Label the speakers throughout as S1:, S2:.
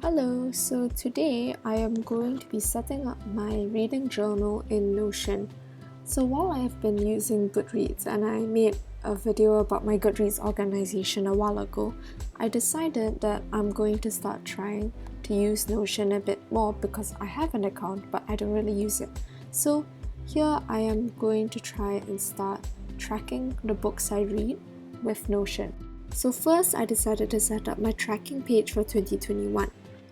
S1: Hello, so today I am going to be setting up my reading journal in Notion. So while I have been using Goodreads and I made a video about my Goodreads organization a while ago, I decided that I'm going to start trying to use Notion a bit more because I have an account but I don't really use it. So here I am going to try and start tracking the books I read with Notion. So first I decided to set up my tracking page for 2021.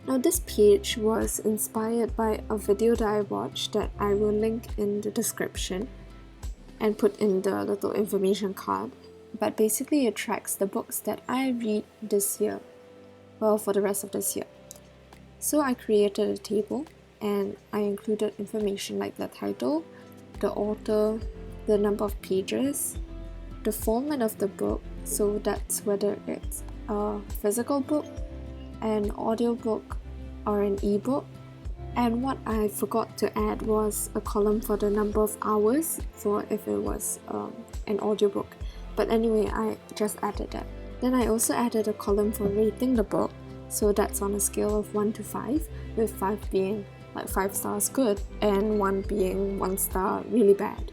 S1: Now this page was inspired by a video that I watched that I will link in the description and put in the little information card. But basically it tracks the books that I read this year, well, for the rest of this year. So I created a table and I included information like the title, the author, the number of pages, the format of the book, so that's whether it's a physical book, an audiobook, or an ebook. And what I forgot to add was a column for the number of hours for if it was an audiobook. But anyway, I just added that. Then I also added a column for rating the book, so that's on a scale of 1 to 5, with 5 being like 5 stars good and 1 being 1 star really bad.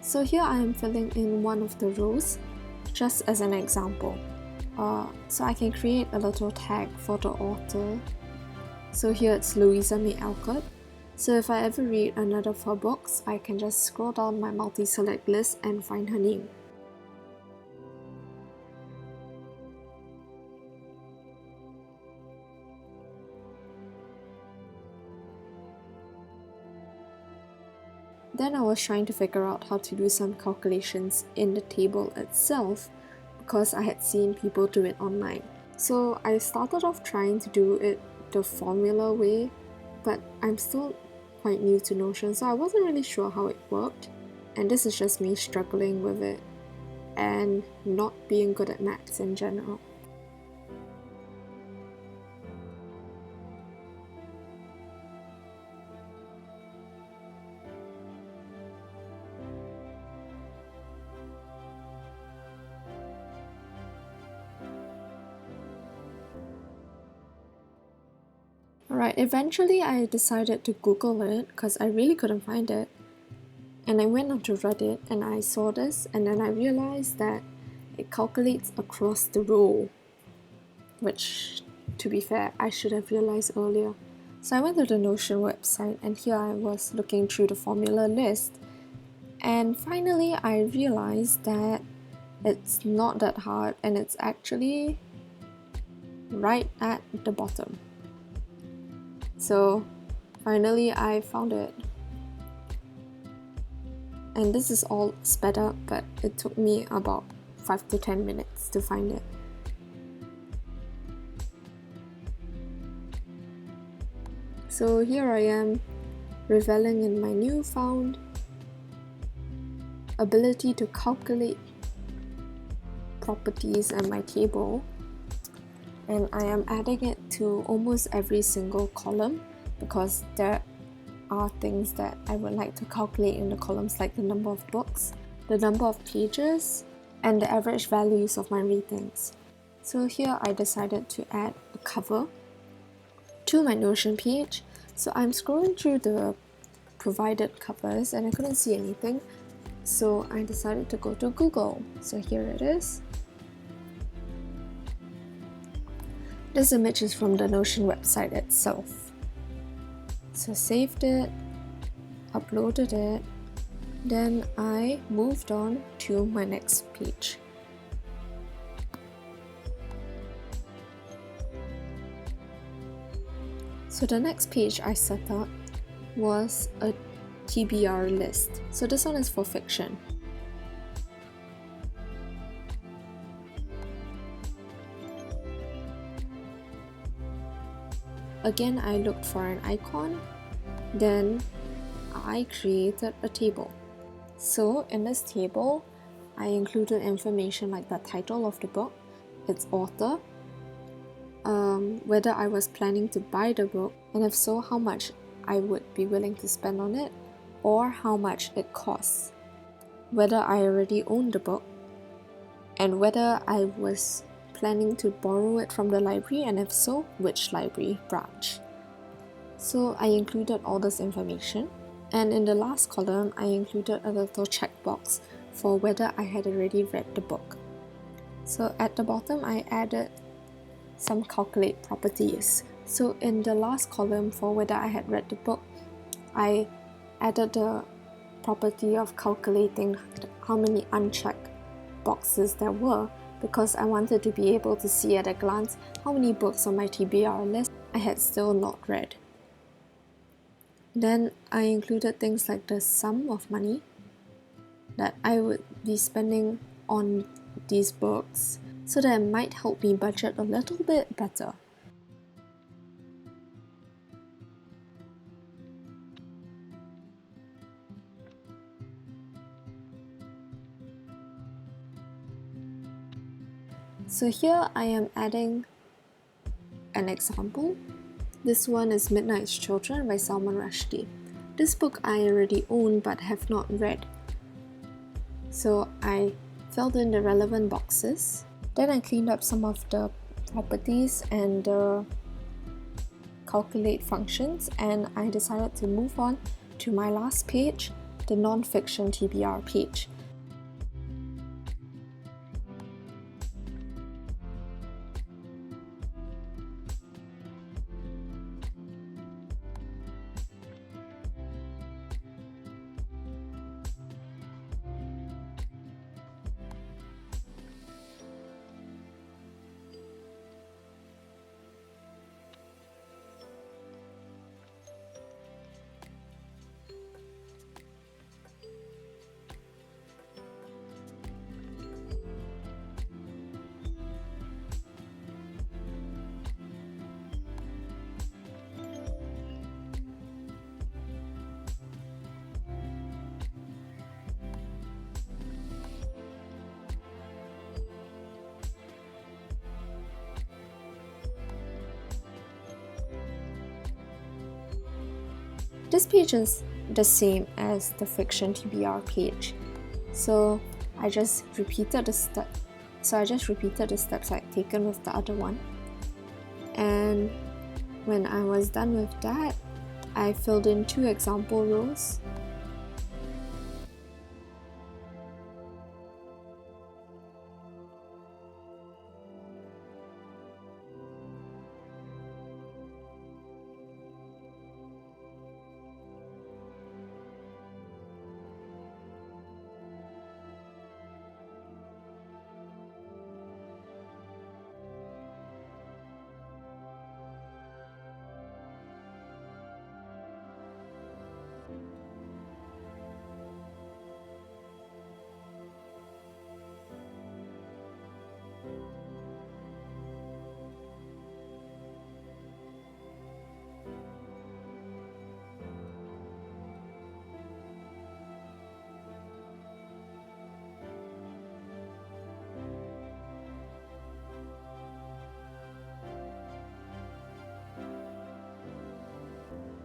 S1: So here I am filling in one of the rows just as an example. So I can create a little tag for the author. So here it's Louisa May Alcott. So if I ever read another of her books, I can just scroll down my multi-select list and find her name. Then I was trying to figure out how to do some calculations in the table itself because I had seen people do it online. So I started off trying to do it the formula way, but I'm still quite new to Notion, so I wasn't really sure how it worked, and this is just me struggling with it and not being good at maths in general. Alright, eventually I decided to Google it because I really couldn't find it. And I went onto Reddit and I saw this, and then I realized that it calculates across the row, which, to be fair, I should have realized earlier. So I went to the Notion website and here I was looking through the formula list, and finally I realized that it's not that hard and it's actually right at the bottom. So finally I found it. And this is all sped up, but it took me about 5 to 10 minutes to find it. So here I am, reveling in my newfound ability to calculate properties in my table. And I am adding it to almost every single column because there are things that I would like to calculate in the columns, like the number of books, the number of pages, and the average values of my readings. So here I decided to add a cover to my Notion page. So I'm scrolling through the provided covers and I couldn't see anything, so I decided to go to Google. So here it is. This image is from the Notion website itself. So saved it, uploaded it, then I moved on to my next page. So the next page I set up was a Tbr list. So this one is for fiction. Again, I looked for an icon, then I created a table. So in this table, I included information like the title of the book, its author, whether I was planning to buy the book, and if so, how much I would be willing to spend on it, or how much it costs, whether I already owned the book, and whether I was planning to borrow it from the library, and if so, which library branch. So I included all this information, and in the last column I included a little checkbox for whether I had already read the book. So at the bottom I added some calculate properties. So in the last column for whether I had read the book, I added the property of calculating how many unchecked boxes there were, because I wanted to be able to see at a glance how many books on my TBR list I had still not read. Then I included things like the sum of money that I would be spending on these books, so that it might help me budget a little bit better. So here I am adding an example. This one is Midnight's Children by Salman Rushdie. This book I already own but have not read. So I filled in the relevant boxes. Then I cleaned up some of the properties and the calculate functions, and I decided to move on to my last page, the non-fiction Tbr page. This page is the same as the fiction Tbr page, so I just repeated the steps I'd taken with the other one, and when I was done with that, I filled in 2 example rows.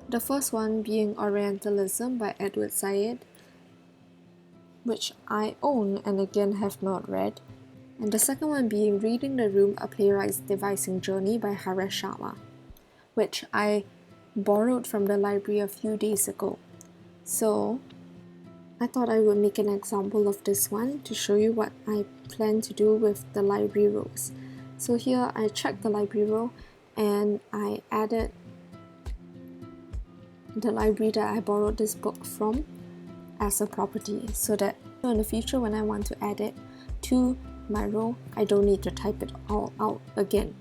S1: The first one being Orientalism by Edward Said, which I own and again have not read. And the second one being Reading the Room, A Playwright's Devising Journey by Haresh Sharma, which I borrowed from the library a few days ago. So I thought I would make an example of this one to show you what I plan to do with the library rows. So here I checked the library row and I added the library that I borrowed this book from as a property, so that in the future when I want to add it to my row, I don't need to type it all out again.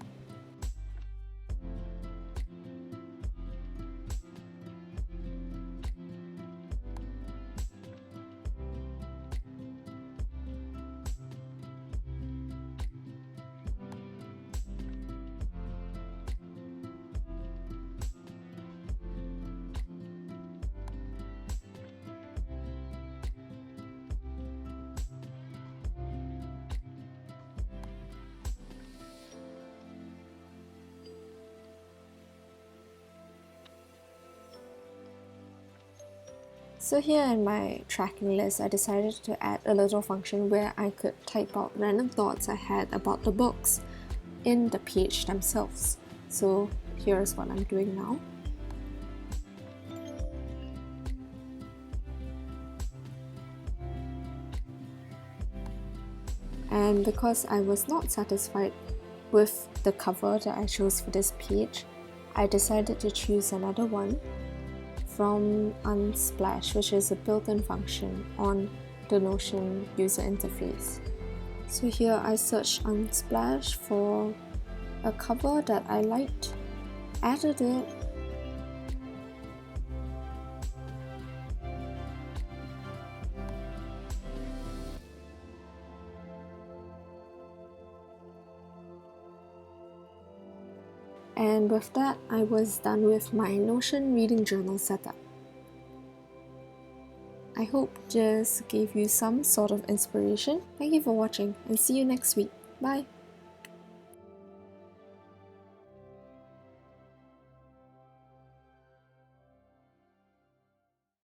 S1: So here in my tracking list, I decided to add a little function where I could type out random thoughts I had about the books in the page themselves. So here's what I'm doing now. And because I was not satisfied with the cover that I chose for this page, I decided to choose another one from Unsplash, which is a built-in function on the Notion user interface. So here I searched Unsplash for a cover that I liked, added it, and with that I was done with my Notion reading journal setup. I hope this gave you some sort of inspiration. Thank you for watching and see you next week. Bye!